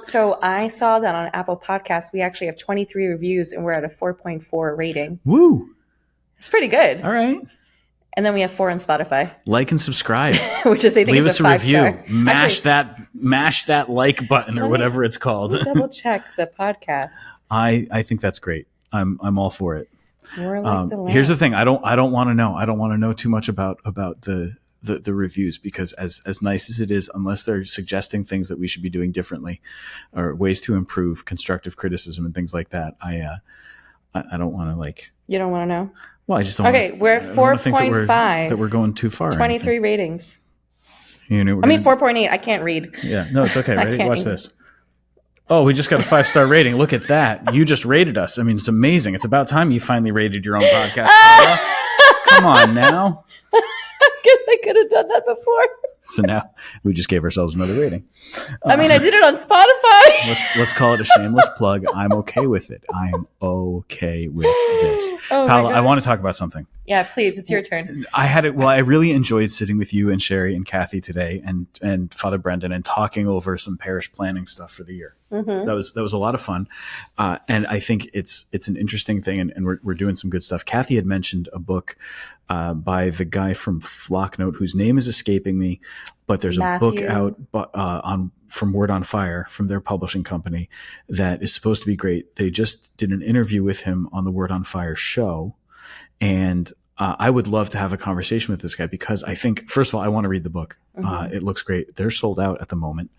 So I saw that on Apple Podcasts, we actually have 23 reviews and we're at a 4.4 rating. Woo! It's pretty good. All right. And then we have 4 on Spotify. Like and subscribe. Which is, I think, leave is us a 5 review. star. Mash that like button or whatever it's called. Double check the podcast. I think that's great. I'm all for it. We're like the here's the thing. I don't want to know. I don't want to know too much about the reviews, because as nice as it is, unless they're suggesting things that we should be doing differently or ways to improve, constructive criticism and things like that, I don't want to like. You don't want to know? Well, I just don't. Okay, we're at 4.5. That we're going too far. 23 ratings. You know, 4.8. I can't read. Yeah, no, it's okay. Ready? Watch this. Oh, we just got a 5-star rating. Look at that. You just rated us. I mean, it's amazing. It's about time you finally rated your own podcast. Come on now. I guess I could have done that before. So now we just gave ourselves another rating. I did it on Spotify. Let's call it a shameless plug. I'm okay with it. I'm okay with this. Paola, I want to talk about something. Yeah, please. It's your turn. I really enjoyed sitting with you and Sherry and Kathy today and Father Brendan and talking over some parish planning stuff for the year. Mm-hmm. That was a lot of fun. And I think it's an interesting thing, and we're doing some good stuff. Kathy had mentioned a book by the guy from Flocknote, whose name is escaping me, but there's a book out from Word on Fire, from their publishing company, that is supposed to be great. They just did an interview with him on the Word on Fire show, and I would love to have a conversation with this guy, because I think, first of all, I want to read the book. Mm-hmm. It looks great. They're sold out at the moment.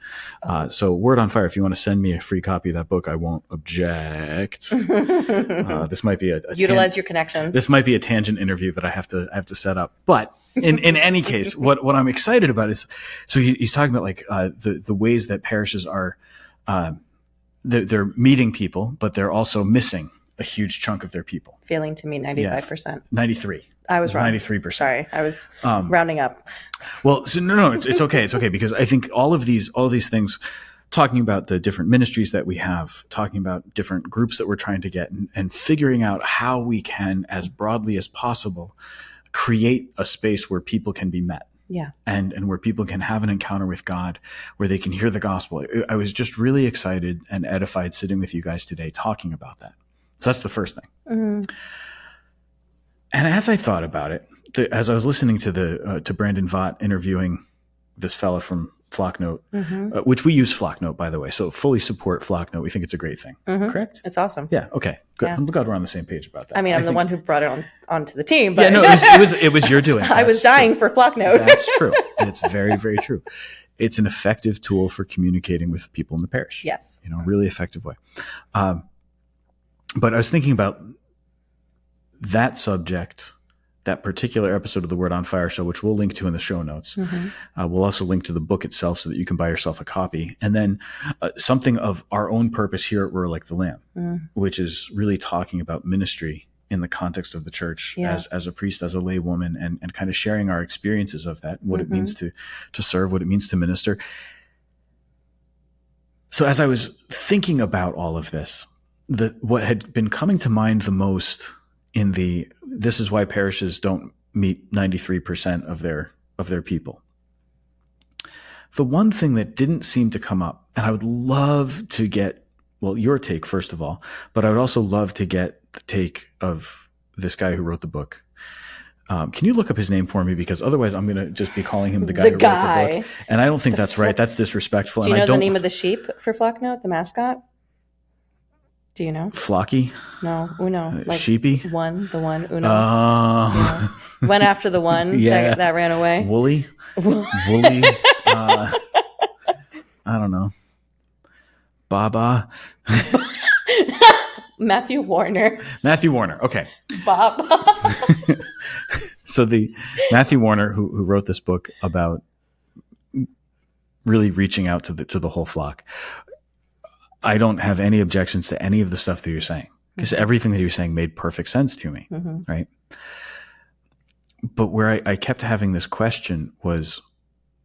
So Word on Fire, if you want to send me a free copy of that book, I won't object. This might be utilize your connections. This might be a tangent interview that I have to set up. But in any case, what I'm excited about is, so he's talking about like the ways that parishes are, they're meeting people, but they're also missing a huge chunk of their people. Failing to meet 95%. Yeah, 93. I was wrong. 93%. Sorry, I was rounding up. Well, so no, it's okay. It's okay, because I think all of these things, talking about the different ministries that we have, talking about different groups that we're trying to get, and figuring out how we can, as broadly as possible, create a space where people can be met. Yeah. And where people can have an encounter with God, where they can hear the gospel. I was just really excited and edified sitting with you guys today talking about that. So that's the first thing. Mm-hmm. And as I thought about it, as I was listening to Brandon Vaught interviewing this fella from Flocknote, mm-hmm. Which we use Flocknote, by the way, so fully support Flocknote. We think it's a great thing. Mm-hmm. Correct? It's awesome. Yeah. Okay. Good. Yeah. I'm glad we're on the same page about that. I'm the one who brought it onto the team. But yeah, no, it was your doing. I was dying for Flocknote. That's true. And it's very, very true. It's an effective tool for communicating with people in the parish. Yes. Really effective way. But I was thinking about that subject, that particular episode of the Word on Fire show, which we'll link to in the show notes. Mm-hmm. We'll also link to the book itself so that you can buy yourself a copy. And then something of our own purpose here at We're Like the Lamb, which is really talking about ministry in the context of the church, as a priest, as a lay woman, and kind of sharing our experiences of that, what it means to serve, what it means to minister. So as I was thinking about all of this, what had been coming to mind the most in this is why parishes don't meet 93% of their people. The one thing that didn't seem to come up, and I would love to get, your take first of all, but I would also love to get the take of this guy who wrote the book. Can you look up his name for me? Because otherwise I'm going to just be calling him the guy who wrote the book. And I don't think that's right. That's disrespectful. Do you know the name of the sheep for Flocknote, the mascot? Do you know? Flocky? No, Uno. Like Sheepy? The one, Uno. Went after the one that ran away. Woolly? Woolly? I don't know. Baba? Matthew Warner. Okay. Baba. So the Matthew Warner who wrote this book about really reaching out to the whole flock. I don't have any objections to any of the stuff that you're saying, because everything that you're saying made perfect sense to me, right? But where I kept having this question was,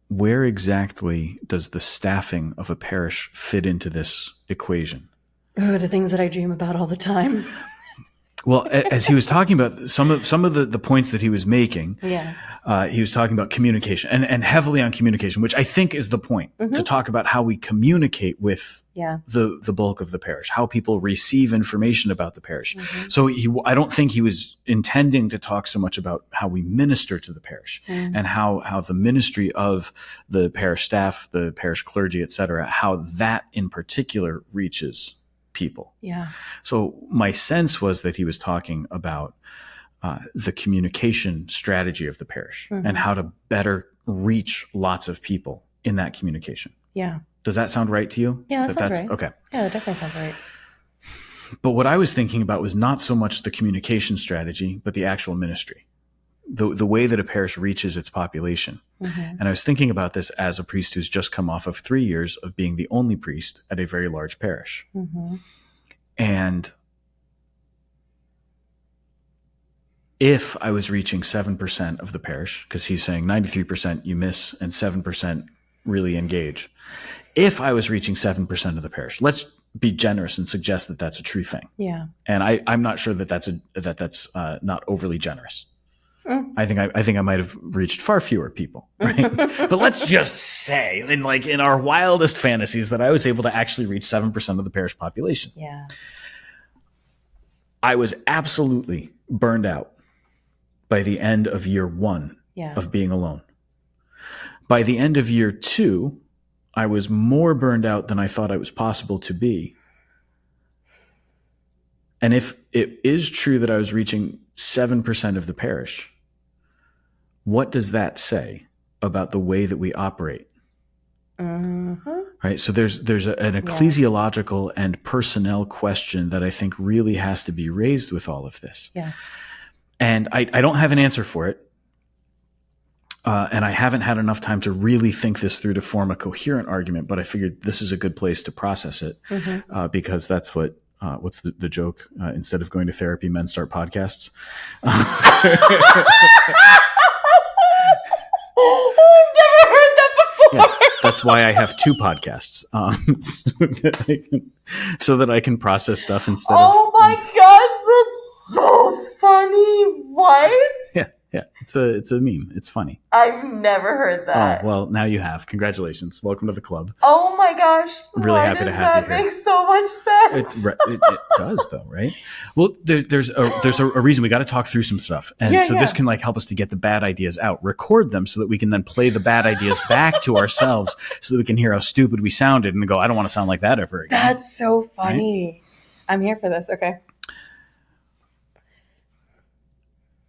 where exactly does the staffing of a parish fit into this equation? Oh, the things that I dream about all the time. Well, as he was talking about some of the points that he was making, he was talking about communication and heavily on communication, which I think is the point, to talk about how we communicate with the bulk of the parish, how people receive information about the parish. So I don't think he was intending to talk so much about how we minister to the parish and how the ministry of the parish staff, the parish clergy, et cetera, how that in particular reaches people. Yeah. So my sense was that he was talking about the communication strategy of the parish and how to better reach lots of people in that communication. Yeah. Does that sound right to you? Yeah, that sounds right. Okay. Yeah, that definitely sounds right. But what I was thinking about was not so much the communication strategy, but the actual ministry, the way that a parish reaches its population. And I was thinking about this as a priest who's just come off of 3 years of being the only priest at a very large parish. And if I was reaching 7% of the parish, because he's saying 93% you miss and 7% really engage. If I was reaching 7% of the parish, let's be generous and suggest that that's a true thing. Yeah. And I'm not sure that that's not overly generous. I think I might have reached far fewer people, right? But let's just say, in our wildest fantasies, that I was able to actually reach 7% of the parish population. Yeah. I was absolutely burned out by the end of year 1 of being alone. By the end of year 2, I was more burned out than I thought it was possible to be. And if it is true that I was reaching 7% of the parish, what does that say about the way that we operate? Right? So there's an ecclesiological and personnel question that I think really has to be raised with all of this. Yes. And I don't have an answer for it. And I haven't had enough time to really think this through to form a coherent argument, but I figured this is a good place to process it because that's what's the joke? Instead of going to therapy, men start podcasts. Never heard that before. Yeah, that's why I have 2 podcasts, so that I can process stuff instead of. Oh my gosh, that's so funny. What? Yeah, it's a meme. It's funny. I've never heard that. Oh, well, now you have. Congratulations. Welcome to the club. Oh my gosh. I'm really happy to have you here. That makes so much sense. It does, though, right? Well, there's a reason we got to talk through some stuff, and this can help us to get the bad ideas out, record them, so that we can then play the bad ideas back to ourselves, so that we can hear how stupid we sounded and go, I don't want to sound like that ever again. That's so funny. Right? I'm here for this. Okay.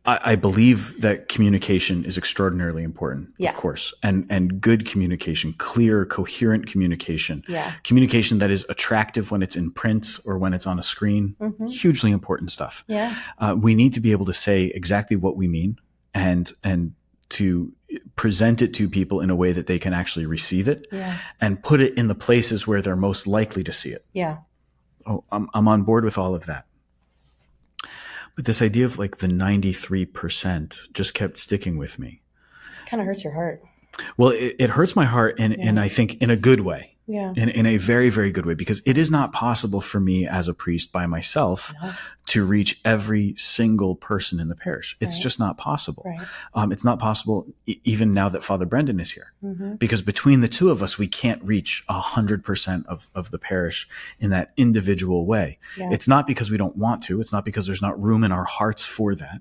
I believe that communication is extraordinarily important, of course, and good communication, clear, coherent communication, communication that is attractive when it's in print or when it's on a screen, hugely important stuff. Yeah. We need to be able to say exactly what we mean and to present it to people in a way that they can actually receive it and put it in the places where they're most likely to see it. Yeah. Oh, I'm on board with all of that. But this idea of the 93% just kept sticking with me. Kind of hurts your heart. Well, it hurts my heart, and I think in a good way. Yeah. In a very, very good way, because it is not possible for me as a priest by myself to reach every single person in the parish. It's just not possible. Right. It's not possible even now that Father Brendan is here, because between the two of us, we can't reach 100% of the parish in that individual way. Yeah. It's not because we don't want to. It's not because there's not room in our hearts for that.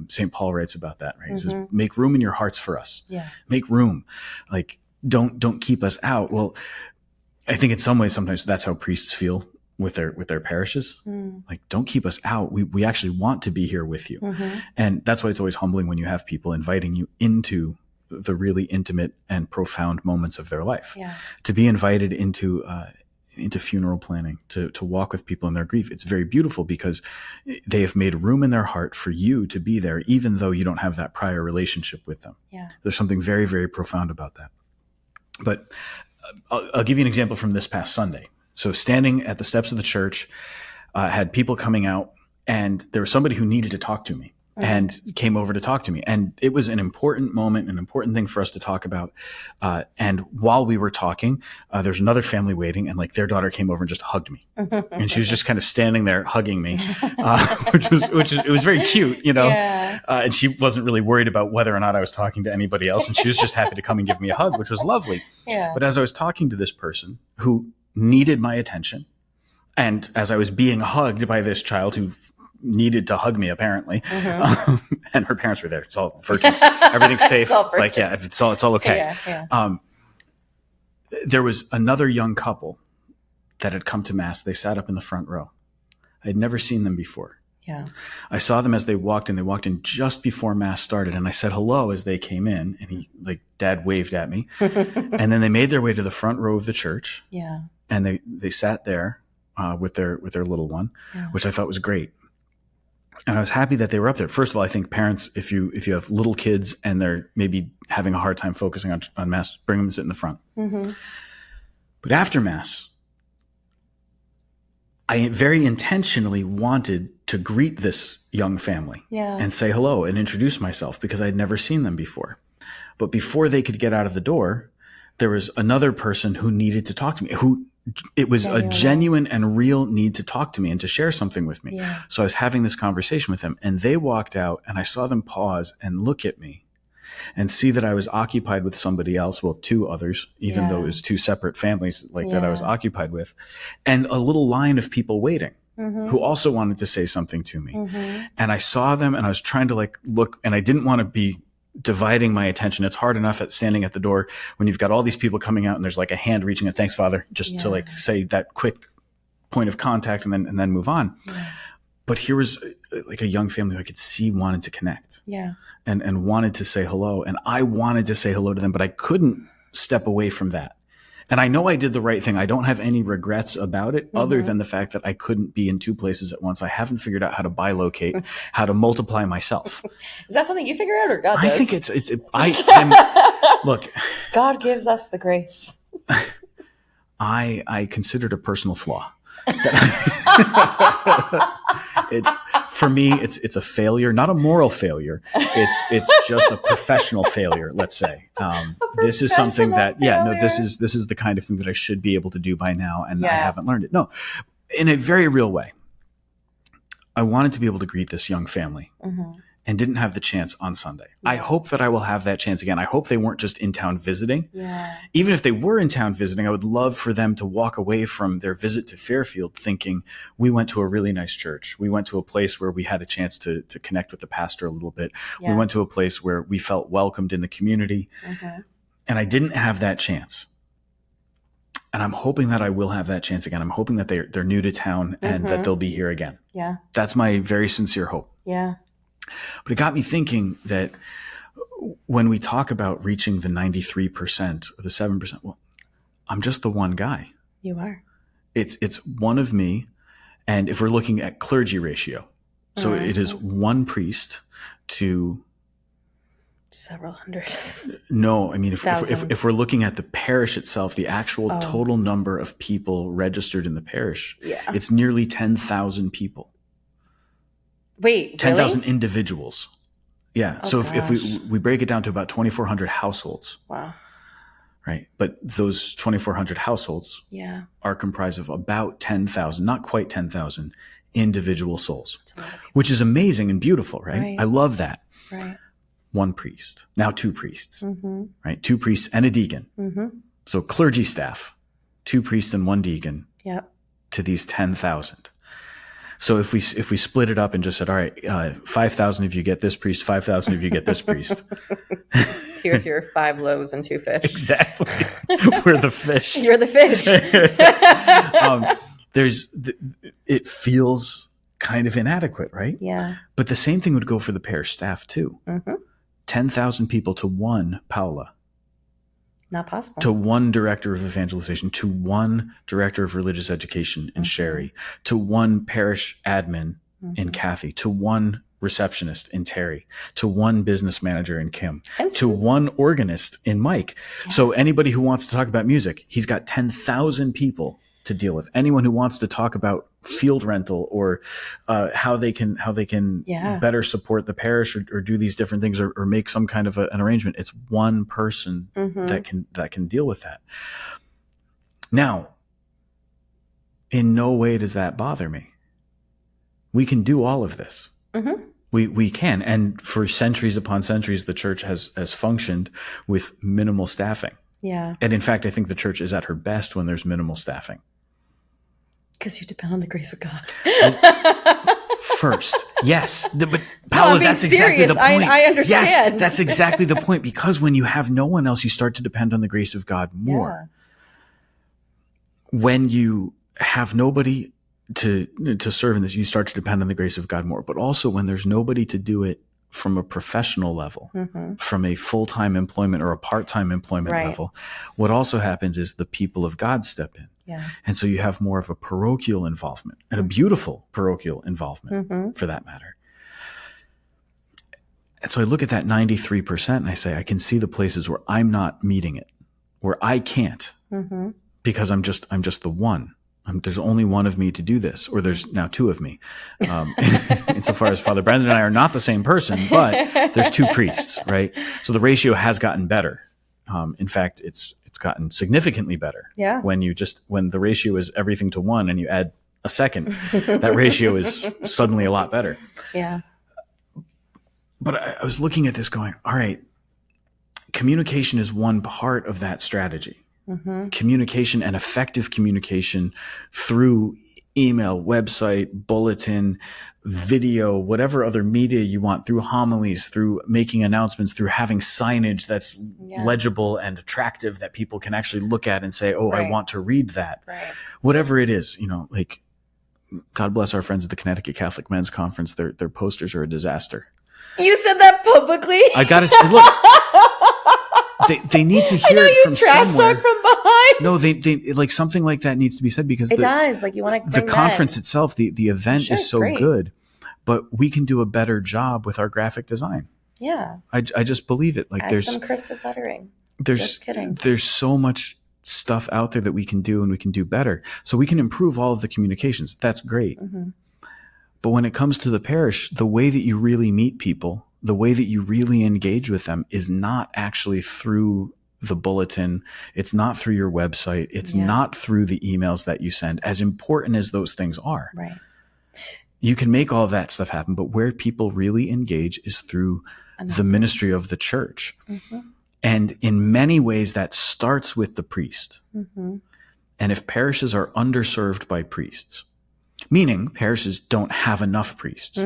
St. Paul writes about that, right? He says, make room in your hearts for us. Yeah. Make room. Don't keep us out. Well, I think in some ways, sometimes that's how priests feel with their parishes. Don't keep us out. We actually want to be here with you. And that's why it's always humbling when you have people inviting you into the really intimate and profound moments of their life. Yeah. To be invited into funeral planning, to walk with people in their grief. It's very beautiful because they have made room in their heart for you to be there, even though you don't have that prior relationship with them. Yeah. There's something very, very profound about that. But I'll give you an example from this past Sunday. So standing at the steps of the church, had people coming out, and there was somebody who needed to talk to me. and came over to talk to me. And it was an important moment, an important thing for us to talk about. And while we were talking, there's another family waiting, and like their daughter came over and just hugged me. And she was just kind of standing there hugging me, it was very cute, you know. Yeah. And she wasn't really worried about whether or not I was talking to anybody else. And she was just happy to come and give me a hug, which was lovely. Yeah. But as I was talking to this person who needed my attention, and as I was being hugged by this child who needed to hug me, apparently, and her parents were there. It's all virtuous. Everything's safe. Like, yeah, it's all okay. Yeah. There was another young couple that had come to Mass. They sat up in the front row. I had never seen them before. Yeah. I saw them as they walked in. They walked in just before Mass started, and I said hello as they came in, and Dad waved at me. And then they made their way to the front row of the church. Yeah. And they sat there with their little one, which I thought was great. And I was happy that they were up there. First of all, I think parents, if you have little kids and they're maybe having a hard time focusing on Mass, bring them to sit in the front. But after Mass, I very intentionally wanted to greet this young family and say hello and introduce myself because I'd never seen them before. But before they could get out of the door, there was another person who needed to talk to me, it was a genuine and real need to talk to me and to share something with me. Yeah. So I was having this conversation with them, and they walked out, and I saw them pause and look at me and see that I was occupied with somebody else. Well, two others, even though it was two separate families that I was occupied with, and a little line of people waiting who also wanted to say something to me. And I saw them, and I was trying to look, and I didn't want to be dividing my attention. It's hard enough at standing at the door when you've got all these people coming out and there's like a hand reaching it. Thanks, Father, just to say that quick point of contact and then move on. Yeah. But here was like a young family who I could see wanted to connect and wanted to say hello. And I wanted to say hello to them, but I couldn't step away from that. And I know I did the right thing. I don't have any regrets about it other than the fact that I couldn't be in two places at once. I haven't figured out how to bilocate, how to multiply myself. Is that something you figure out or God does? I think look. God gives us the grace. I consider it a personal flaw. For me, it's a failure, not a moral failure. It's just a professional failure, let's say. This is something that, this is the kind of thing that I should be able to do by now, and I haven't learned it. No, in a very real way. I wanted to be able to greet this young family and didn't have the chance on Sunday. Yeah. I hope that I will have that chance again. I hope they weren't just in town visiting. Yeah. Even if they were in town visiting, I would love for them to walk away from their visit to Fairfield thinking, we went to a really nice church. We went to a place where we had a chance to connect with the pastor a little bit. Yeah. We went to a place where we felt welcomed in the community. And I didn't have that chance. And I'm hoping that I will have that chance again. I'm hoping that they're new to town and that they'll be here again. Yeah. That's my very sincere hope. Yeah. But it got me thinking that when we talk about reaching the 93% or the 7%, well, I'm just the one guy. You are. It's one of me. And if we're looking at clergy ratio, so it is one priest to several hundred. No, I mean, if we're looking at the parish itself, the actual total number of people registered in the parish, it's nearly 10,000 people. Wait, 10,000 individuals. Yeah. Oh, so if we break it down to about 2,400 households. Wow. Right. But those 2,400 households are comprised of about 10,000, not quite 10,000 individual souls, which is amazing and beautiful, right? I love that. Right. One priest, now two priests, right? Two priests and a deacon. So clergy staff, two priests and one deacon to these 10,000. So if we split it up and just said, all right, 5,000 if you get this priest, 5,000 if you get this priest. Here's your 5 loaves and 2 fish. Exactly. We're the fish. You're the fish. It feels kind of inadequate, right? Yeah. But the same thing would go for the parish staff too. 10,000 people to one Paula. Not possible. To one director of evangelization, to one director of religious education in Sherry, to one parish admin in Kathy, to one receptionist in Terry, to one business manager in Kim, to one organist in Mike. Yeah. So anybody who wants to talk about music, he's got 10,000 people to deal with. Anyone who wants to talk about field rental, or how they can better support the parish, or do these different things, or make some kind of an arrangement. It's one person that can deal with that. Now, in no way does that bother me. We can do all of this. We can. And for centuries upon centuries, the church has functioned with minimal staffing. Yeah. And in fact, I think the church is at her best when there's minimal staffing. Because you depend on the grace of God. First. Yes. But Paula, that's exactly the point. I understand. Yes, that's exactly the point. Because when you have no one else, you start to depend on the grace of God more. Yeah. When you have nobody to serve in this, you start to depend on the grace of God more. But also when there's nobody to do it from a professional level, from a full-time employment or a part-time employment level, what also happens is the people of God step in. Yeah. And so you have more of a parochial involvement, and a beautiful parochial involvement for that matter. And so I look at that 93% and I say, I can see the places where I'm not meeting it, where I can't, because I'm just the one. There's only one of me to do this, or there's now two of me. Insofar as Father Brandon and I are not the same person, but there's two priests, right? So the ratio has gotten better. In fact, it's gotten significantly better. Yeah. When the ratio is everything to one and you add a second, that ratio is suddenly a lot better. Yeah. But I was looking at this going, all right, communication is one part of that strategy. Communication, and effective communication through email, website, bulletin, video, whatever other media you want, through homilies, through making announcements, through having signage that's legible and attractive that people can actually look at and say, oh, I want to read that. Right. Whatever it is, like, God bless our friends at the Connecticut Catholic Men's Conference. Their posters are a disaster. You said that publicly? I gotta say, look. They need to hear it from trash somewhere. Talk from behind. No, they like something like that needs to be said, because it does. Like, you want to the conference itself, the event is so good, but we can do a better job with our graphic design. Yeah, I just believe it. Like, there's some cursive lettering. Just kidding. There's so much stuff out there that we can do, and we can do better. So we can improve all of the communications. That's great. But when it comes to the parish, the way that you really meet people, the way that you really engage with them, is not actually through the bulletin. It's not through your website. It's not through the emails that you send, as important as those things are. Right. You can make all that stuff happen, but where people really engage is through the ministry of the church. And in many ways, that starts with the priest. And if parishes are underserved by priests, meaning parishes don't have enough priests,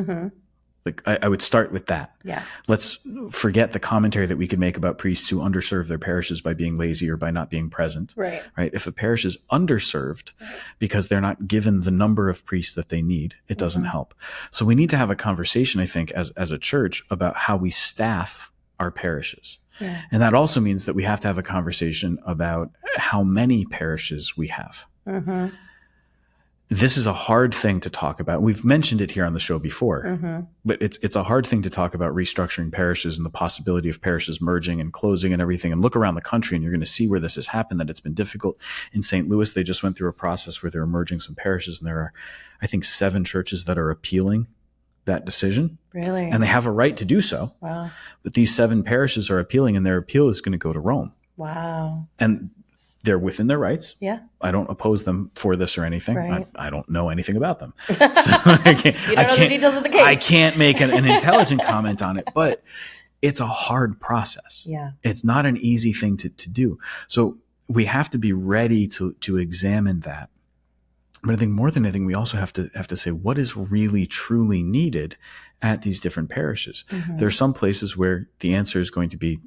like, I would start with that. Yeah. Let's forget the commentary that we could make about priests who underserve their parishes by being lazy or by not being present. Right. If a parish is underserved because they're not given the number of priests that they need, it doesn't help. So we need to have a conversation, I think, as a church, about how we staff our parishes. Yeah. And that also means that we have to have a conversation about how many parishes we have. This is a hard thing to talk about. We've mentioned it here on the show before, but it's a hard thing to talk about, restructuring parishes and the possibility of parishes merging and closing and everything. And look around the country and you're going to see where this has happened, that it's been difficult. In St. Louis, they just went through a process where they're merging some parishes, and there are, I think, 7 churches that are appealing that decision. Really? And they have a right to do so. Wow. But these 7 parishes are appealing, and their appeal is going to go to Rome. Wow. And they're within their rights. Yeah. I don't oppose them for this or anything. Right. I don't know anything about them. So I can't, you don't know the details of the case. I can't make an intelligent comment on it, but it's a hard process. Yeah. It's not an easy thing to do. So we have to be ready to examine that. But I think more than anything, we also have to say, what is really truly needed at these different parishes? There are some places where the answer is going to be,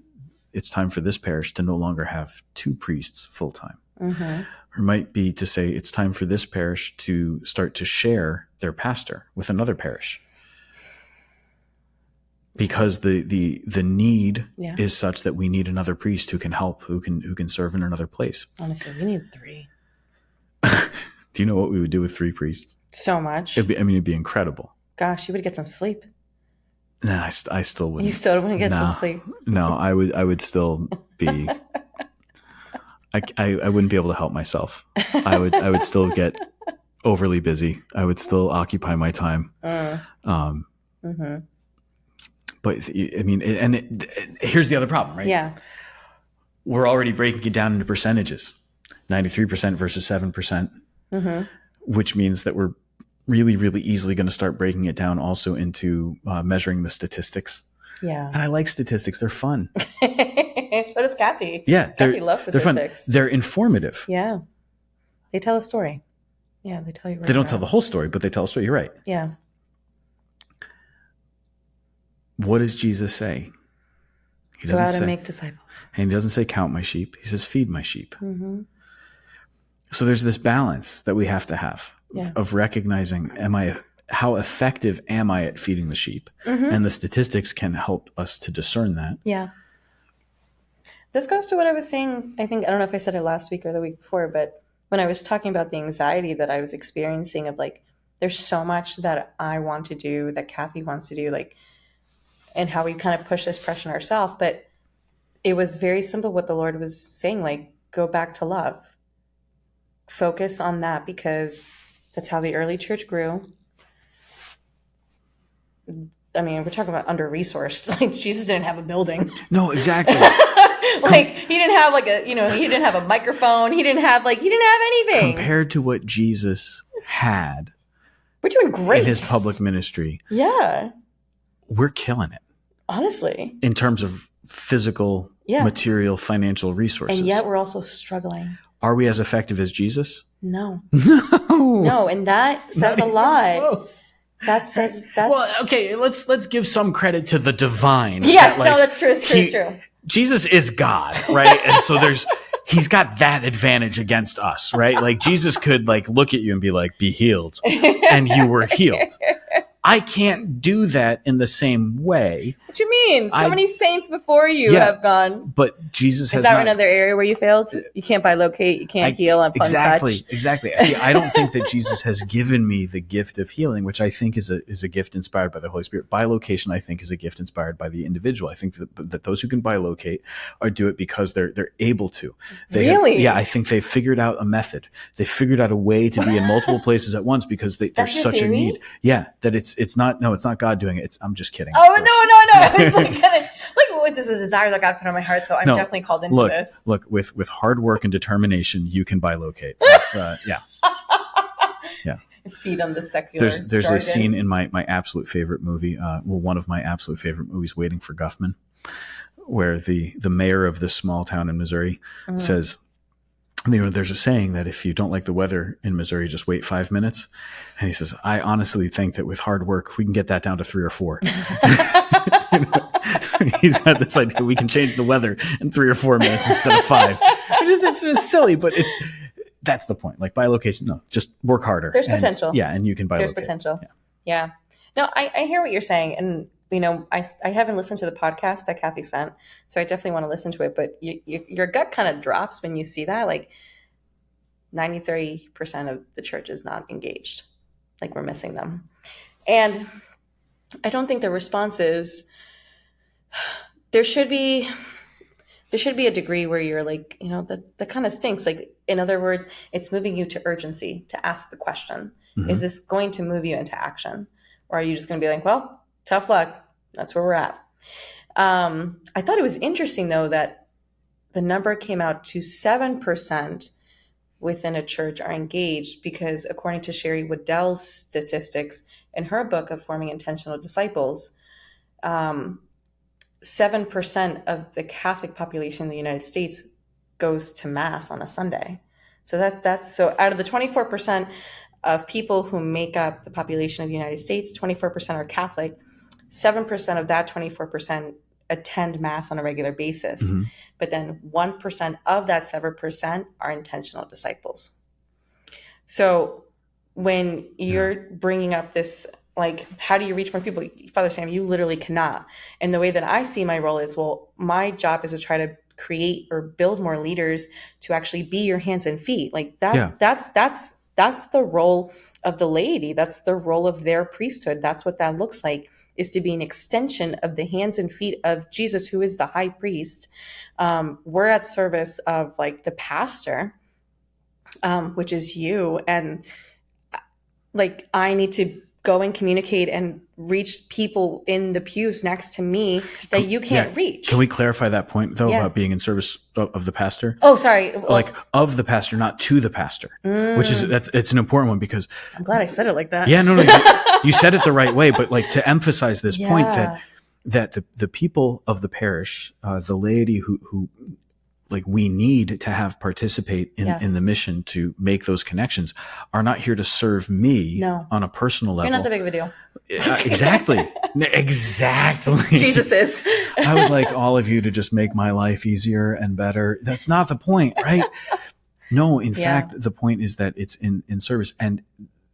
it's time for this parish to no longer have 2 priests full time. Or might be to say, it's time for this parish to start to share their pastor with another parish, because the need is such that we need another priest who can help, who can serve in another place. Honestly, we need 3. Do you know what we would do with 3 priests? So much. It'd be incredible. Gosh, you would get some sleep. No, I still wouldn't. You still wouldn't get some sleep. No, I would still be. I wouldn't be able to help myself. I would still get overly busy. I would still occupy my time. Um, but I mean, here's the other problem, right? Yeah. We're already breaking it down into percentages, 93% versus 7%, which means that we're really, really easily going to start breaking it down also into measuring the statistics. Yeah. And I like statistics. They're fun. So does Kathy. Yeah. Kathy loves statistics. They're informative. Yeah. They tell a story. Yeah. They tell you. They don't tell the whole story, but they tell a story. You're right. Yeah. What does Jesus say? He Go out and make disciples. And he doesn't say count my sheep. He says feed my sheep. So there's this balance that we have to have of recognizing, how effective am I at feeding the sheep? And the statistics can help us to discern that. Yeah. This goes to what I was saying. I don't know if I said it last week or the week before, but when I was talking about the anxiety that I was experiencing of like, there's so much that I want to do, that Kathy wants to do, like, and how we kind of push this pressure on ourselves. But it was very simple what the Lord was saying, like, go back to love. Focus on that, because that's how the early church grew. I mean, we're talking about under-resourced. Like, Jesus didn't have a building. No, exactly. Like, he didn't have he didn't have a microphone. He didn't have anything. Compared to what Jesus had. We're doing great. In his public ministry. Yeah. We're killing it. Honestly. In terms of physical, material, financial resources. And yet we're also struggling. Are we as effective as Jesus? No. No. No, and that says a lot. Close. That's well, okay, let's give some credit to the divine. Yes, that's true. It's true. Jesus is God, right? And so he's got that advantage against us, right? Like, Jesus could look at you and be like, be healed. And you were healed. I can't do that in the same way. What do you mean? So many saints before you have gone. But Jesus has Is that another area where you failed? You can't bilocate. You can't heal on fun touch. Exactly. See, I don't think that Jesus has given me the gift of healing, which I think is a gift inspired by the Holy Spirit. Bilocation, I think, is a gift inspired by the individual. I think that those who can bilocate do it because they're able to. Really? I think they've figured out a method. They figured out a way to be in multiple places at once because there's such a need. Yeah, that it's not God doing it. I'm just kidding. Oh, no. I was what this is a desire that God put on my heart, so I'm definitely called into this. Look, with hard work and determination, you can bilocate. That's yeah. Feed on the secular There's jargon. a scene in my absolute favorite movie, one of my absolute favorite movies, Waiting for Guffman, where the mayor of this small town in Missouri says, there's a saying that if you don't like the weather in Missouri, just wait 5 minutes. And he says, I honestly think that with hard work, we can get that down to 3 or 4. He's had this idea we can change the weather in 3 or 4 minutes instead of 5. It's silly, but that's the point. Like, bilocation, no, just work harder. There's potential. Yeah, and you can bilocate. There's potential. Yeah. No, I hear what you're saying. And, I haven't listened to the podcast that Kathy sent, so I definitely want to listen to it. But your gut kind of drops when you see that. Like, 93% of the church is not engaged. Like, we're missing them. And I don't think the response is, there should be a degree where you're like, that kind of stinks. Like, in other words, it's moving you to urgency to ask the question. Is this going to move you into action? Or are you just going to be like, well, tough luck. That's where we're at. I thought it was interesting, though, that the number came out to 7% within a church are engaged, because according to Sherry Waddell's statistics in her book of Forming Intentional Disciples, 7% of the Catholic population in the United States goes to Mass on a Sunday. So that's so out of the 24% of people who make up the population of the United States, 24% are Catholic. 7% of that 24% attend Mass on a regular basis. But then 1% of that 7% are intentional disciples. So when you're bringing up this, like, how do you reach more people? Father Sam, you literally cannot. And the way that I see my role is, well, my job is to try to create or build more leaders to actually be your hands and feet. Like that, that's the role of the laity. That's the role of their priesthood. That's what that looks like, is to be an extension of the hands and feet of Jesus, who is the high priest. We're at service of, like, the pastor, which is you. And like I need to go and communicate and reach people in the pews next to me that you can't reach. Can we clarify that point though, Yeah. about being in service of the pastor? Oh, sorry. Well, Like of the pastor, not to the pastor, which is, it's an important one, because I'm glad I said it like that. yeah, no, you said it the right way, but like to emphasize this point that the people of the parish, the laity who like we need to have participate in the mission to make those connections, are not here to serve me on a personal level. You're not that big of a deal. Exactly. Exactly. Jesus is. I would like all of you to just make my life easier and better. That's not the point, right? No, in fact, the point is that it's in service. And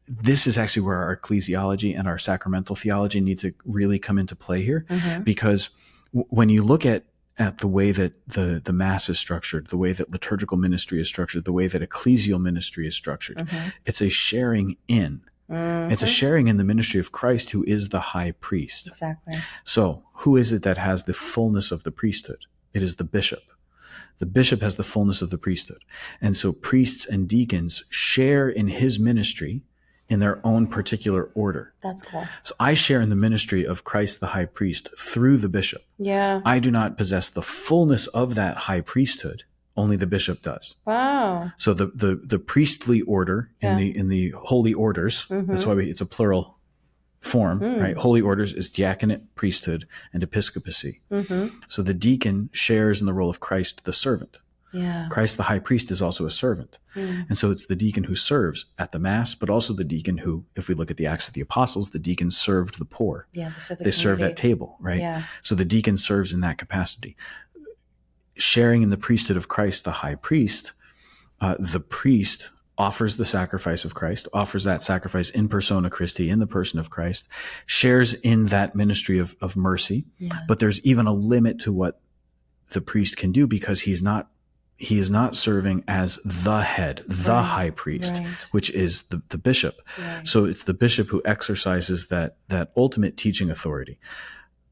this is actually where our ecclesiology and our sacramental theology need to really come into play here, because when you look at the way that the Mass is structured, the way that liturgical ministry is structured, the way that ecclesial ministry is structured, it's a sharing in. It's a sharing in the ministry of Christ, who is the high priest. Exactly. So who is it that has the fullness of the priesthood? It is the bishop. The bishop has the fullness of the priesthood. And so priests and deacons share in his ministry in their own particular order. That's cool. So I share in the ministry of Christ the high priest through the bishop. Yeah. I do not possess the fullness of that high priesthood. Only the bishop does. Wow. So the priestly order in the holy orders, that's why it's a plural form, right? Holy orders is diaconate, priesthood, and episcopacy. So the deacon shares in the role of Christ the servant. Yeah. Christ the high priest is also a servant. And so it's the deacon who serves at the Mass, but also the deacon who, if we look at the Acts of the Apostles, the deacons served the poor. Yeah, they served at table, right? Yeah. So the deacon serves in that capacity. Sharing in the priesthood of Christ the high priest, the priest offers the sacrifice of Christ, offers that sacrifice in persona Christi, in the person of Christ, shares in that ministry of mercy. Yeah. But there's even a limit to what the priest can do, because he is not serving as the head, the high priest, which is the bishop. Right. So it's the bishop who exercises that ultimate teaching authority.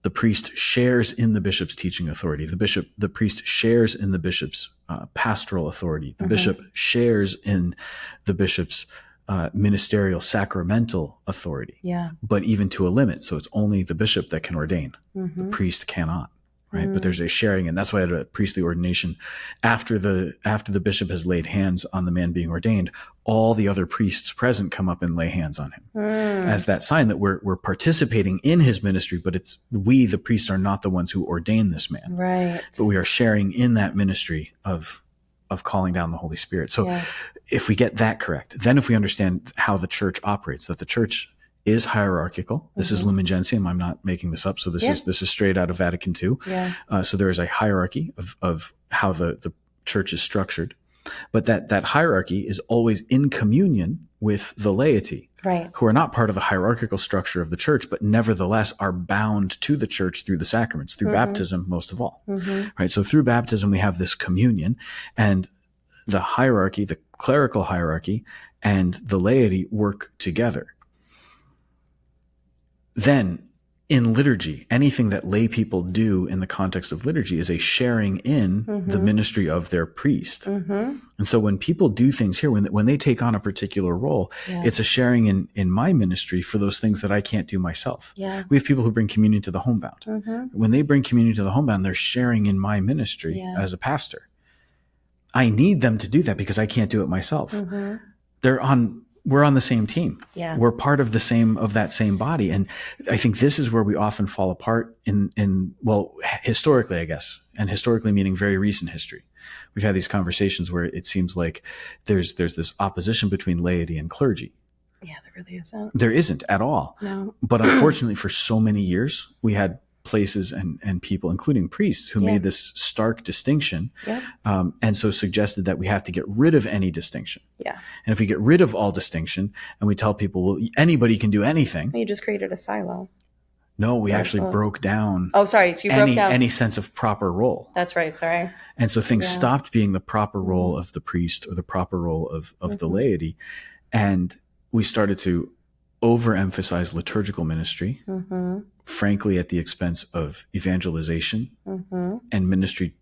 The priest shares in the bishop's teaching authority. The priest shares in the bishop's pastoral authority. The bishop shares in the bishop's ministerial sacramental authority. Yeah. But even to a limit. So it's only the bishop that can ordain. The priest cannot. Right. But there's a sharing, and that's why at a priestly ordination, after the bishop has laid hands on the man being ordained, all the other priests present come up and lay hands on him as that sign that we're participating in his ministry, but it's we, the priests, are not the ones who ordain this man. Right. But we are sharing in that ministry of calling down the Holy Spirit. So if we get that correct, then if we understand how the church operates, that the church is hierarchical. This is Lumen Gentium. I'm not making this up. So this is straight out of Vatican II. Yeah. So there is a hierarchy of how the church is structured, but that hierarchy is always in communion with the laity, right, who are not part of the hierarchical structure of the church, but nevertheless are bound to the church through the sacraments, through baptism, most of all. Right. So through baptism, we have this communion, and the hierarchy, the clerical hierarchy, and the laity work together. Then in liturgy, anything that lay people do in the context of liturgy is a sharing in the ministry of their priest. And so when people do things here, when they take on a particular role, it's a sharing in my ministry for those things that I can't do myself. Yeah. We have people who bring communion to the homebound. When they bring communion to the homebound, they're sharing in my ministry as a pastor. I need them to do that because I can't do it myself. We're on the same team. Yeah. We're part of that same body. And I think this is where we often fall apart historically, I guess, and historically meaning very recent history. We've had these conversations where it seems like there's this opposition between laity and clergy. Yeah, there really isn't. There isn't at all. No. But unfortunately, for so many years, we had places and people, including priests, who made this stark distinction, and so suggested that we have to get rid of any distinction. Yeah. And if we get rid of all distinction and we tell people, well, anybody can do anything. You just created a silo. No, we actually broke down. Oh, sorry. So you broke down any sense of proper role. That's right. Sorry. And so things stopped being the proper role of the priest or the proper role of the laity. And we started to overemphasize liturgical ministry, frankly, at the expense of evangelization and ministry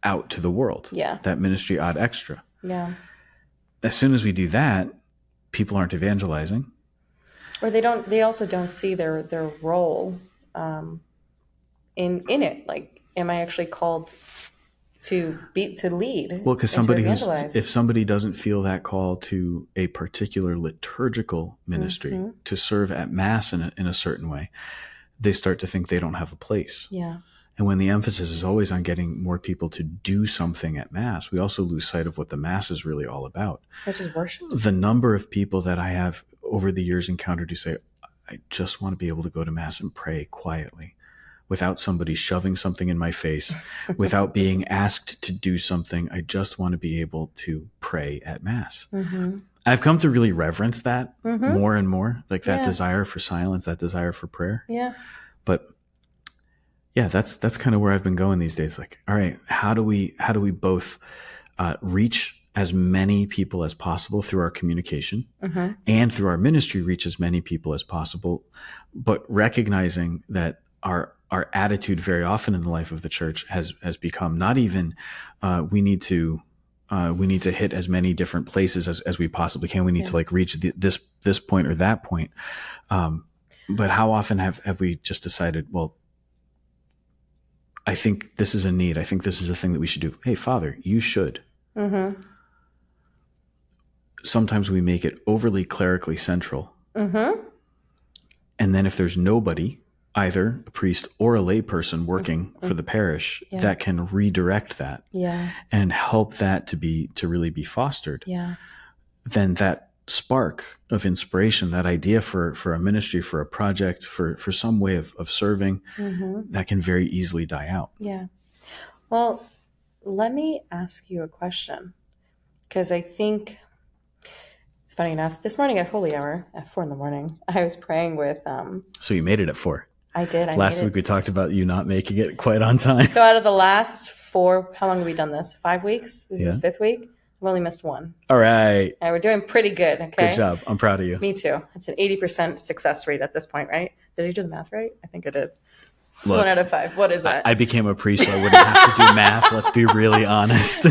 out to the world. Yeah. That ministry ad extra. Yeah. As soon as we do that, people aren't evangelizing. Or they also don't see their role in it. Like, am I actually called to lead? Well, because and to evangelize? if somebody doesn't feel that call to a particular liturgical ministry to serve at Mass in a certain way, they start to think they don't have a place. Yeah. And when the emphasis is always on getting more people to do something at Mass, we also lose sight of what the Mass is really all about. Which is worship. The number of people that I have over the years encountered who say, I just want to be able to go to Mass and pray quietly without somebody shoving something in my face, without being asked to do something. I just want to be able to pray at Mass. Mm-hmm. I've come to really reverence that more and more, like that Yeah. desire for silence, that desire for prayer. Yeah. But yeah, that's kind of where I've been going these days. Like, all right, how do we both reach as many people as possible through our communication and through our ministry, reach as many people as possible, but recognizing that our attitude very often in the life of the church has become not even we need to hit as many different places as we possibly can. We need to like reach this point or that point. But how often have we just decided, well, I think this is a need. I think this is a thing that we should do. Hey, Father, you should. Sometimes we make it overly clerically central. And then if there's nobody, either a priest or a lay person working for the parish that can redirect that and help that to really be fostered, then that spark of inspiration, that idea for a ministry, for a project, for some way of serving, that can very easily die out. Yeah. Well, let me ask you a question, because I think it's funny enough. This morning at Holy Hour at 4 a.m, I was praying with. So you made it at 4. I did. Last week we talked about you not making it quite on time. So out of the last 4, how long have we done this? 5 weeks? This is the 5th week. I've only missed 1. All right. We're doing pretty good. Okay. Good job. I'm proud of you. Me too. It's an 80% success rate at this point, right? Did I do the math right? I think I did. Look, 1 out of 5. What is that? I became a priest, so I wouldn't have to do math. Let's be really honest.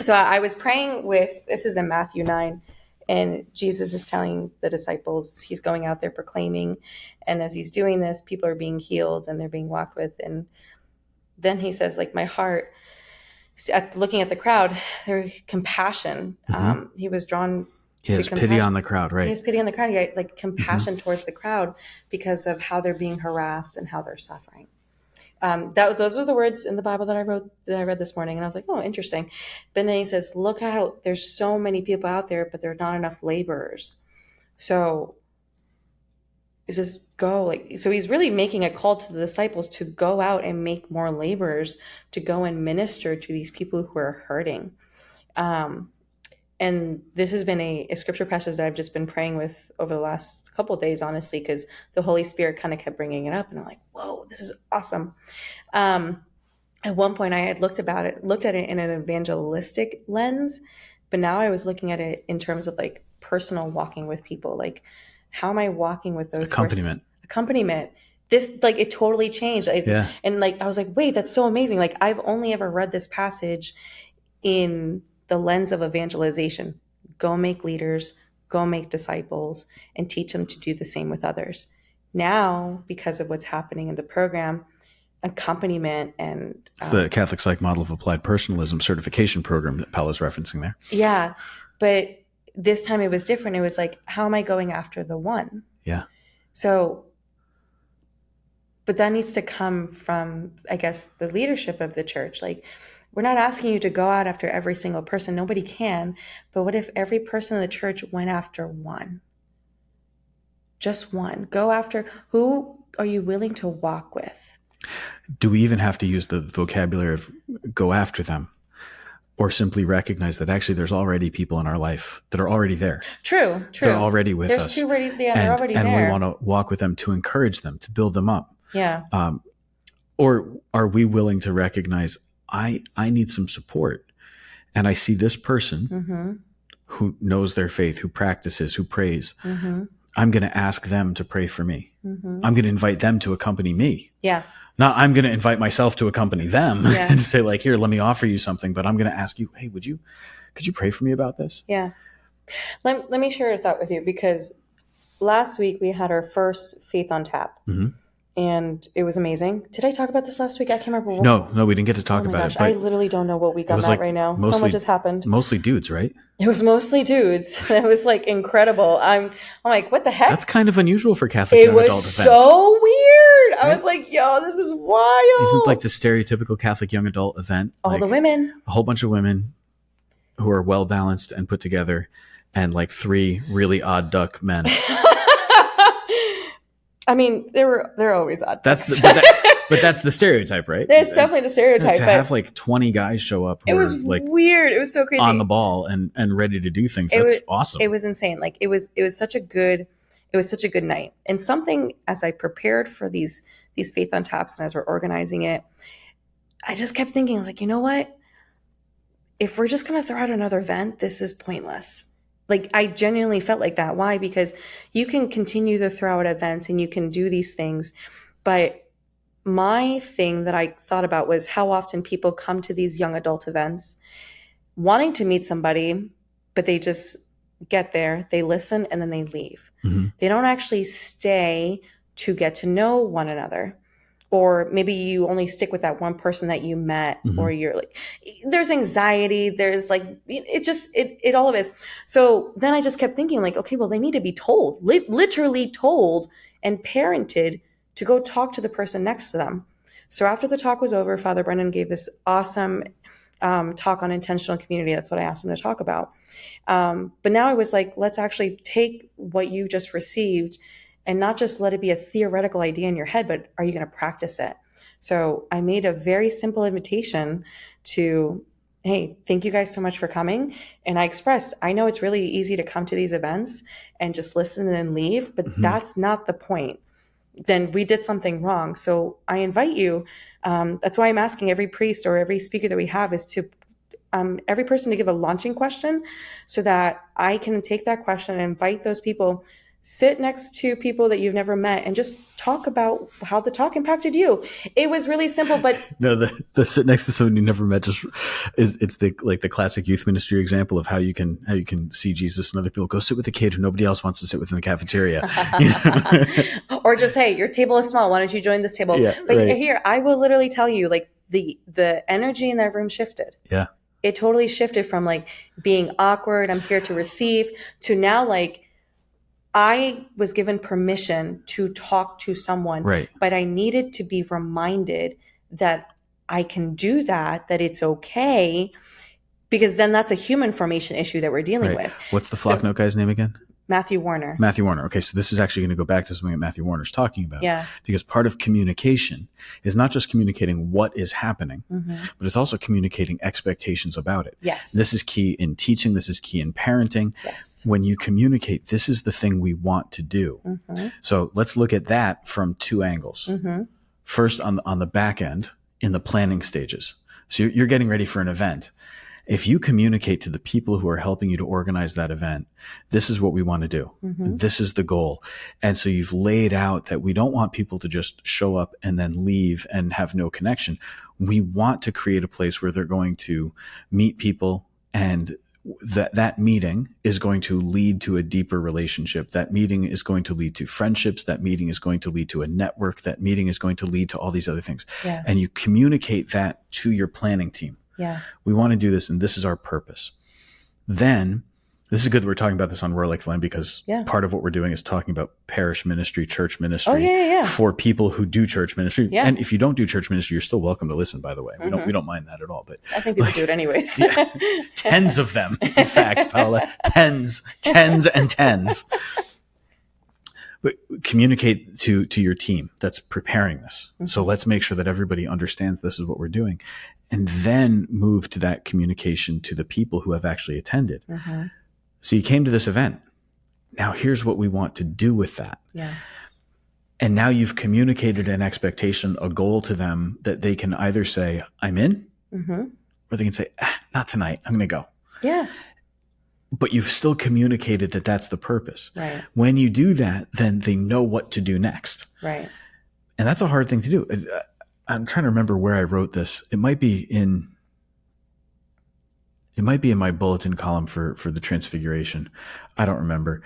So I was praying with, this is in Matthew 9, and Jesus is telling the disciples, he's going out there proclaiming. And as he's doing this, people are being healed and they're being walked with. And then he says, like, my heart, looking at the crowd, there's compassion. He was drawn He has pity on the crowd, right? He has pity on the crowd. He had like compassion towards the crowd because of how they're being harassed and how they're suffering. Those were the words in the Bible that I read this morning, and I was like, oh, interesting. But then he says, look how there's so many people out there, but there are not enough laborers. So he says, go. So he's really making a call to the disciples to go out and make more laborers, to go and minister to these people who are hurting. And this has been a scripture passage that I've just been praying with over the last couple of days, honestly, because the Holy Spirit kind of kept bringing it up. And I'm like, whoa, this is awesome. At one point, I had looked at it in an evangelistic lens, but now I was looking at it in terms of like personal walking with people. Like, how am I walking with those? Accompaniment. This, like, it totally changed. And like, I was like, wait, that's so amazing. Like, I've only ever read this passage in the lens of evangelization. Go make leaders, go make disciples, and teach them to do the same with others. Now, because of what's happening in the program, accompaniment and... It's the Catholic Psych Model of Applied Personalism certification program that Paula's referencing there. Yeah, but this time it was different. It was like, how am I going after the one? Yeah. So, but that needs to come from, I guess, the leadership of the church. Like, we're not asking you to go out after every single person. Nobody can. But what if every person in the church went after one? Just one. Go after, who are you willing to walk with? Do we even have to use the vocabulary of go after them? Or simply recognize that actually there's already people in our life that are already there. True. They're already with us. They're already there. And we want to walk with them to encourage them, to build them up. Yeah. Or are we willing to recognize, I need some support, and I see this person who knows their faith, who practices, who prays. I'm going to ask them to pray for me. I'm going to invite them to accompany me. Yeah. Not I'm going to invite myself to accompany them and say like, here, let me offer you something. But I'm going to ask you, hey, could you pray for me about this? Yeah. Let me share a thought with you, because last week we had our first Faith on Tap. Mm-hmm. And it was amazing. Did I talk about this last week? I can't remember. No, we didn't get to talk Oh my about gosh, it. I But literally don't know what week it on was that like right now. So mostly, much has happened. mostly dudes, right? It was mostly dudes. It was like incredible. I'm like, what the heck? That's kind of unusual for Catholic It young was adult events. so weird. I Right? was like, yo, this is wild. Isn't like the stereotypical Catholic young adult event all like the women, a whole bunch of women who are well balanced and put together, and like 3 really odd duck men? I mean, they're always odd. But that's the stereotype, right? It's definitely the stereotype. To have like 20 guys show up who it was are like weird. It was so crazy, on the ball and ready to do things. That's awesome. It was insane. Like it was such a good night. And something, as I prepared for these Faith on Taps and as we're organizing it, I just kept thinking, I was like, you know what? If we're just going to throw out another event, this is pointless. Like I genuinely felt like that. Why? Because you can continue to throw out events and you can do these things. But my thing that I thought about was how often people come to these young adult events wanting to meet somebody, but they just get there, they listen, and then they leave. Mm-hmm. They don't actually stay to get to know one another. Or maybe you only stick with that one person that you met, Mm-hmm. or you're like, there's anxiety, there's like, it all of it is. So then I just kept thinking like, okay, well, they need to be told, literally told and parented to go talk to the person next to them. So after the talk was over, Father Brendan gave this awesome talk on intentional community. That's what I asked him to talk about. But now I was like, let's actually take what you just received and not just let it be a theoretical idea in your head, but are you going to practice it? So I made a very simple invitation to, hey, thank you guys so much for coming. And I expressed, I know it's really easy to come to these events and just listen and then leave, but Mm-hmm. that's not the point. Then we did something wrong. So I invite you. That's why I'm asking every priest or every speaker that we have is to every person to give a launching question so that I can take that question and invite those people, sit next to people that you've never met and just talk about how the talk impacted you. It was really simple, but no, the sit next to someone you never met it's the classic youth ministry example of how you can see Jesus and other people. Go sit with a kid who nobody else wants to sit with in the cafeteria. Or just, hey, your table is small, why don't you join this table? Yeah, but right. Here, I will literally tell you, like the energy in that room shifted. Yeah. It totally shifted from like being awkward, I'm here to receive, to now like I was given permission to talk to someone, right. But I needed to be reminded that I can do that it's okay, because then that's a human formation issue that we're dealing with. What's the Flocknote guy's name again? Matthew Warner. Okay, so this is actually going to go back to something that Matthew Warner's talking about. Yeah. Because part of communication is not just communicating what is happening, Mm-hmm. but it's also communicating expectations about it. Yes. This is key in teaching. This is key in parenting. Yes. When you communicate, this is the thing we want to do. Mm-hmm. So let's look at that from 2 angles. Mm-hmm. First, on the back end, in the planning stages. So you're getting ready for an event. If you communicate to the people who are helping you to organize that event, this is what we want to do. Mm-hmm. This is the goal. And so you've laid out that we don't want people to just show up and then leave and have no connection. We want to create a place where they're going to meet people, and that meeting is going to lead to a deeper relationship. That meeting is going to lead to friendships. That meeting is going to lead to a network. That meeting is going to lead to all these other things. Yeah. And you communicate that to your planning team. Yeah. We want to do this, and this is our purpose. Then, this is good that we're talking about this on Royal Lake Land, because part of what we're doing is talking about parish ministry, church ministry for people who do church ministry. Yeah. And if you don't do church ministry, you're still welcome to listen, by the way. We don't mind that at all. But I think people do it anyways. Yeah, tens of them, in fact, Paula. Tens and tens. But communicate to your team that's preparing this. Mm-hmm. So let's make sure that everybody understands this is what we're doing. And then move to that communication to the people who have actually attended. Mm-hmm. So you came to this event. Now here's what we want to do with that. Yeah. And now you've communicated an expectation, a goal to them that they can either say, I'm in, mm-hmm. or they can say, not tonight, I'm going to go. Yeah. But you've still communicated that that's the purpose. Right. When you do that, then they know what to do next. Right. And that's a hard thing to do. I'm trying to remember where I wrote this. It might be in It might be in my bulletin column for the Transfiguration. I don't remember.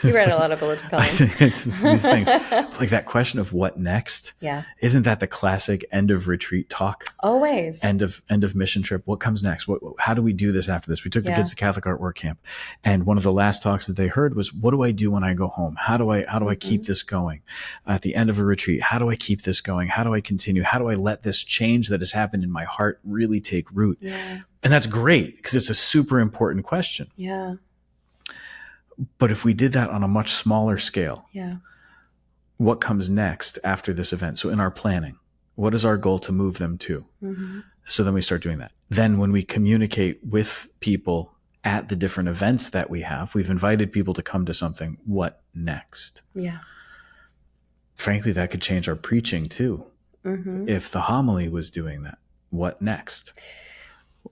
You read a lot of bulletin columns. It's these things like that question of what next. Yeah. Isn't that the classic end of retreat talk? Always. End of mission trip. What comes next? How do we do this after this? We took the kids to Catholic Art Work Camp, and one of the last talks that they heard was, "What do I do when I go home? How do I keep this going? At the end of a retreat, how do I keep this going? How do I continue? How do I let this change that has happened in my heart really take root?" Yeah. And that's great because it's a super important question. Yeah. But if we did that on a much smaller scale, yeah, what comes next after this event? So in our planning, what is our goal to move them to? mm-hmm. So then we start doing that. Then when we communicate with people at the different events that we have, we've invited people to come to something. What next? Yeah. Frankly, that could change our preaching too. Mm-hmm. If the homily was doing that, what next?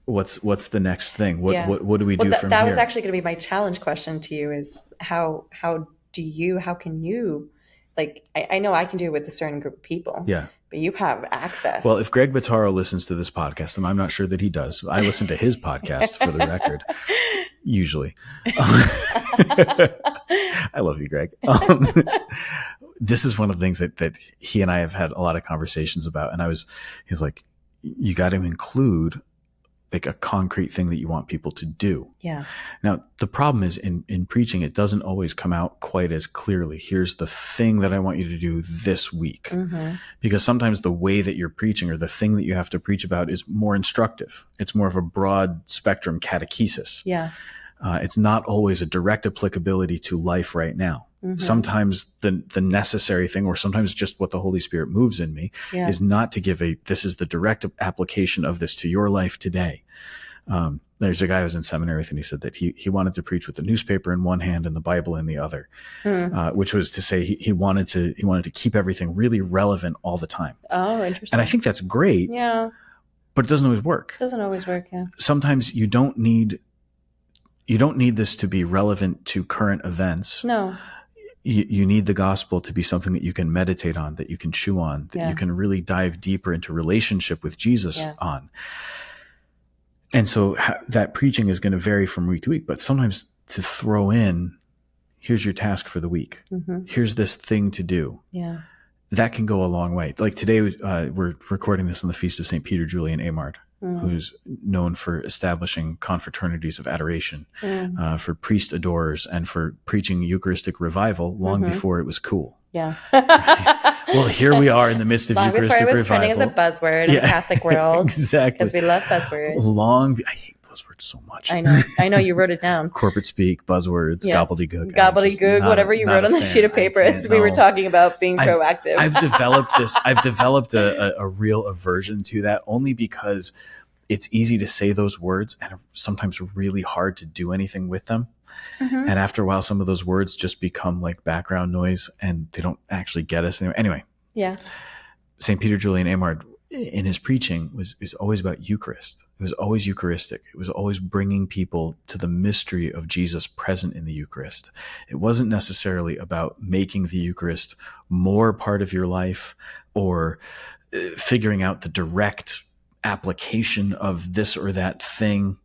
What's the next thing? What do we do from that here? was actually going to be my challenge question to you is how can you, like, I know I can do it with a certain group of people. Yeah. But you have access. Well, if Greg Bottaro listens to this podcast, and I'm not sure that he does, I listen to his podcast for the record, usually. I love you, Greg. This is one of the things that he and I have had a lot of conversations about. And he's like, you got to include like a concrete thing that you want people to do. Yeah. Now, the problem is in preaching, it doesn't always come out quite as clearly. Here's the thing that I want you to do this week. Mm-hmm. Because sometimes the way that you're preaching or the thing that you have to preach about is more instructive. It's more of a broad spectrum catechesis. Yeah. It's not always a direct applicability to life right now. Mm-hmm. Sometimes the necessary thing, or sometimes just what the Holy Spirit moves in me, is not to give this is the direct application of this to your life today. There's a guy I was in seminary with, and he said that he wanted to preach with the newspaper in one hand and the Bible in the other, which was to say he wanted to keep everything really relevant all the time. Oh, interesting. And I think that's great. Yeah. But it doesn't always work. Doesn't always work, yeah. Sometimes you don't need this to be relevant to current events. No. You need the gospel to be something that you can meditate on, that you can chew on, that you can really dive deeper into relationship with Jesus on. And so that preaching is going to vary from week to week, but sometimes to throw in, here's your task for the week. Mm-hmm. Here's this thing to do. Yeah. That can go a long way. Like today, we're recording this on the feast of St. Peter, Julian Amard, who's known for establishing confraternities of adoration, for priest adorers, and for preaching Eucharistic revival long before it was cool. Yeah. Well, here we are in the midst of long Eucharistic before it was revival. trending as a buzzword in the Catholic world. Exactly. Because we love buzzwords. I hate buzzwords so much. I know. You wrote it down. Corporate speak, buzzwords, gobbledygook. Gobbledygook, whatever you wrote on the sheet of paper as we were talking about being proactive. I've developed a real aversion to that, only because it's easy to say those words and sometimes really hard to do anything with them. Mm-hmm. And after a while, some of those words just become like background noise and they don't actually get us anyway. Yeah. St. Peter Julian Amard in his preaching was always about Eucharist. It was always Eucharistic. It was always bringing people to the mystery of Jesus present in the Eucharist. It wasn't necessarily about making the Eucharist more part of your life or figuring out the direct application of this or that thing.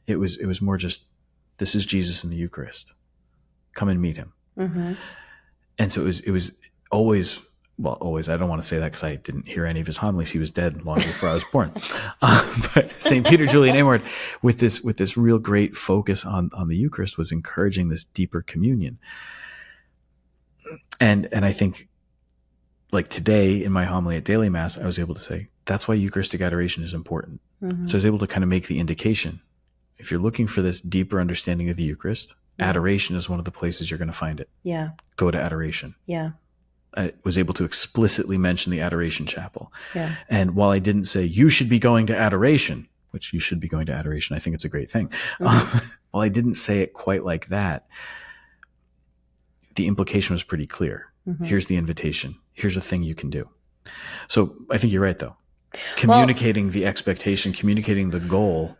It was more just, this is Jesus in the Eucharist. Come and meet him. Mm-hmm. And so it was always, I don't want to say that because I didn't hear any of his homilies. He was dead long before I was born. But St. Peter Julian Amard, with this real great focus on the Eucharist, was encouraging this deeper communion. And I think, like today in my homily at Daily Mass, I was able to say, that's why Eucharistic adoration is important. Mm-hmm. So I was able to kind of make the indication. If you're looking for this deeper understanding of the Eucharist, adoration is one of the places you're going to find it. Yeah. Go to adoration. Yeah. I was able to explicitly mention the adoration chapel. Yeah. And while I didn't say you should be going to adoration, which you should be going to adoration, I think it's a great thing. Mm-hmm. While I didn't say it quite like that, the implication was pretty clear. Mm-hmm. Here's the invitation. Here's a thing you can do. So I think you're right, though. Communicating the expectation, communicating the goal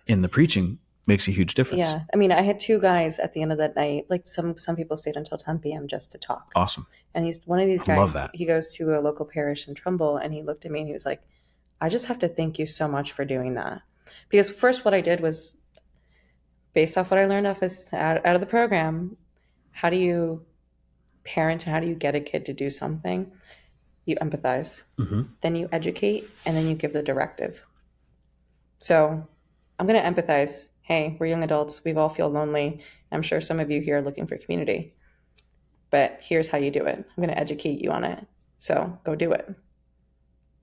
in the preaching makes a huge difference. Yeah. I mean, I had two guys at the end of that night, like some people stayed until 10 p.m. just to talk. Awesome. And he's one of these guys, love that. He goes to a local parish in Trumbull and he looked at me and he was like, I just have to thank you so much for doing that. Because first what I did was, based off what I learned out of the program, how do you parent and how do you get a kid to do something? You empathize, then you educate, and then you give the directive. So I'm going to empathize. Hey, we're young adults. We've all feel lonely. I'm sure some of you here are looking for community. But here's how you do it. I'm going to educate you on it. So go do it.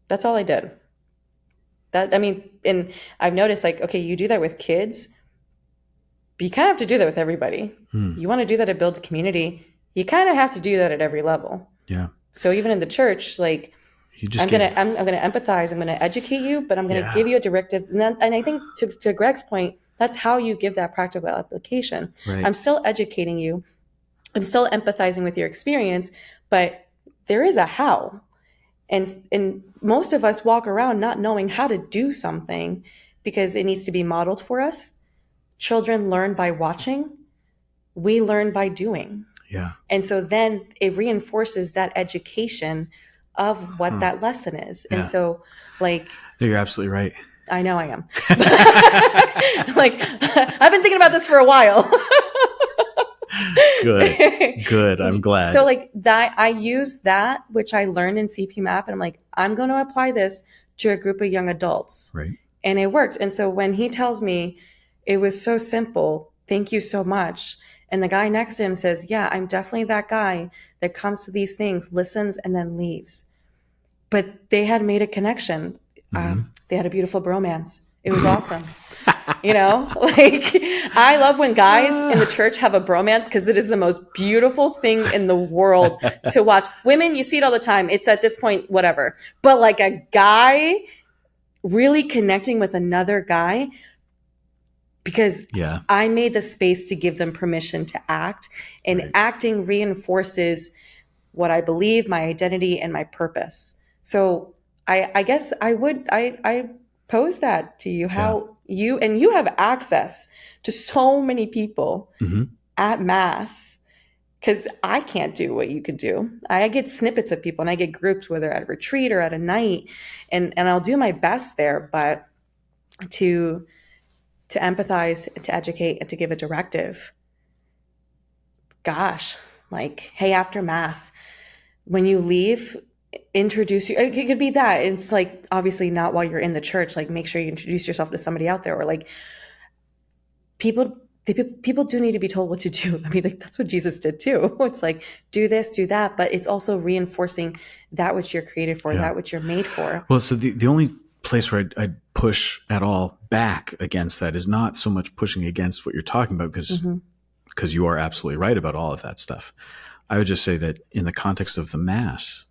That's all I did. And I've noticed, like, okay, you do that with kids, but you kind of have to do that with everybody. You want to do that to build a community, you kind of have to do that at every level. Yeah. So even in the church, like, I'm gonna empathize, I'm gonna educate you, but I'm gonna give you a directive. And I think to Greg's point, that's how you give that practical application. Right. I'm still educating you, I'm still empathizing with your experience, but there is a how. And most of us walk around not knowing how to do something because it needs to be modeled for us. Children learn by watching. We learn by doing. Yeah. And so then it reinforces that education of what that lesson is. And so, like, you're absolutely right. I know I am. Like, I've been thinking about this for a while. Good. I'm glad. So, like, that I use that, which I learned in CPMAP, and I'm like, I'm going to apply this to a group of young adults. Right. And it worked. And so when he tells me it was so simple, thank you so much. And the guy next to him says, yeah, I'm definitely that guy that comes to these things, listens, and then leaves. But they had made a connection. They had a beautiful bromance. It was awesome. Like, I love when guys in the church have a bromance because it is the most beautiful thing in the world to watch. Women, you see it all the time. It's at this point, whatever. But like a guy really connecting with another guy, because I made the space to give them permission to act, and acting reinforces what I believe, my identity, and my purpose. So I guess I pose that to you, how you have access to so many people at Mass, because I can't do what you could do. I get snippets of people and I get groups, whether at a retreat or at a night, and I'll do my best there, but to empathize, to educate, and to give a directive. Gosh, like, hey, after Mass, when you leave, introduce you. It could be that. It's like, obviously not while you're in the church, like, make sure you introduce yourself to somebody out there, or like, people do need to be told what to do. I mean, like, that's what Jesus did too. It's like, do this, do that, but it's also reinforcing that which you're created for, that which you're made for. Well, so the only place where I'd push at all back against that is not so much pushing against what you're talking about, because you are absolutely right about all of that stuff. I would just say that in the context of the Mass,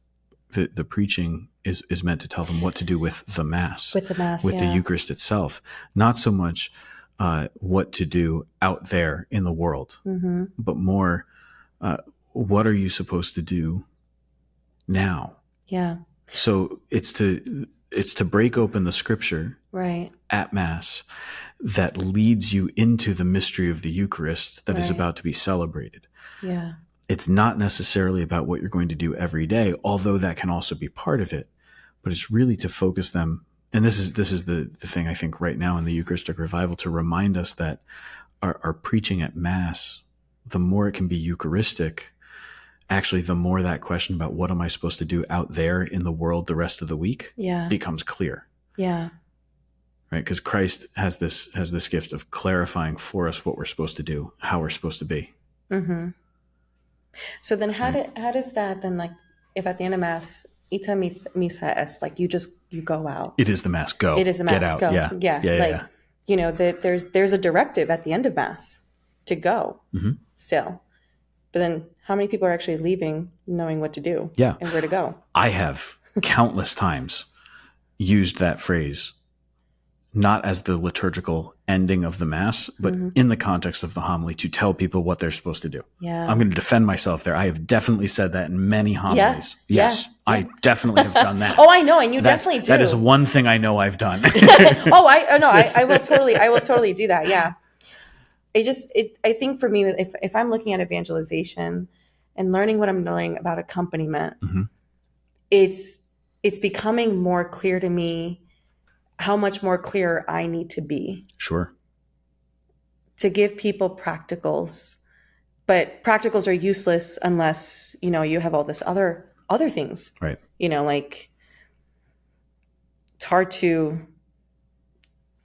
the preaching is meant to tell them what to do with the Mass, with the Eucharist itself, not so much what to do out there in the world, but more what are you supposed to do now? Yeah. So it's to break open the Scripture at Mass that leads you into the mystery of the Eucharist that is about to be celebrated. Yeah. It's not necessarily about what you're going to do every day, although that can also be part of it, but it's really to focus them. And this is the thing, I think, right now in the Eucharistic revival, to remind us that our preaching at Mass, the more it can be Eucharistic, actually, the more that question about what am I supposed to do out there in the world the rest of the week becomes clear. Yeah. Right? Because Christ has this gift of clarifying for us what we're supposed to do, how we're supposed to be. Mm-hmm. So then how does that then, like, if at the end of Mass, ita misa est, like, you go out. It is the Mass, go. It is the Mass, get out. go. Yeah. You know, there's a directive at the end of Mass to go still. But then how many people are actually leaving knowing what to do and where to go? I have countless times used that phrase, not as the liturgical ending of the Mass, but in the context of the homily, to tell people what they're supposed to do. Yeah. I'm going to defend myself there. I have definitely said that in many homilies. Yeah. Yes, I definitely have done that. Oh, I know, and you definitely do. That is one thing I know I've done. I will totally do that. Yeah. I think for me, if I'm looking at evangelization and learning what I'm learning about accompaniment, it's becoming more clear to me how much more clear I need to be Sure. to give people practicals. But practicals are useless unless, you have all this other things. Right. Like it's hard to,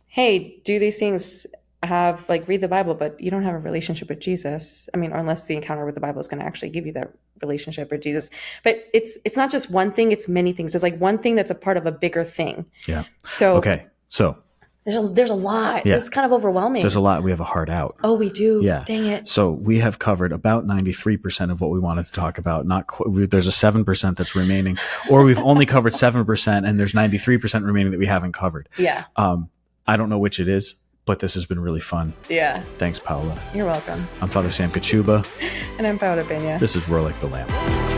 hey, do these things, have like read the Bible, but you don't have a relationship with Jesus. I mean, or unless the encounter with the Bible is going to actually give you that relationship with Jesus. But it's not just one thing, it's many things. It's like one thing that's a part of a bigger thing. Yeah. So okay. So there's a lot. Yeah. It's kind of overwhelming. There's a lot. We have a hard out. Oh, we do. Yeah. Dang it. So we have covered about 93% of what we wanted to talk about. There's a 7% that's remaining, or we've only covered 7% and there's 93% remaining that we haven't covered. Yeah. I don't know which it is, but this has been really fun. Yeah. Thanks, Paula. You're welcome. I'm Father Sam Kachuba. And I'm Paula Pena. This is Roar Like the Lamb.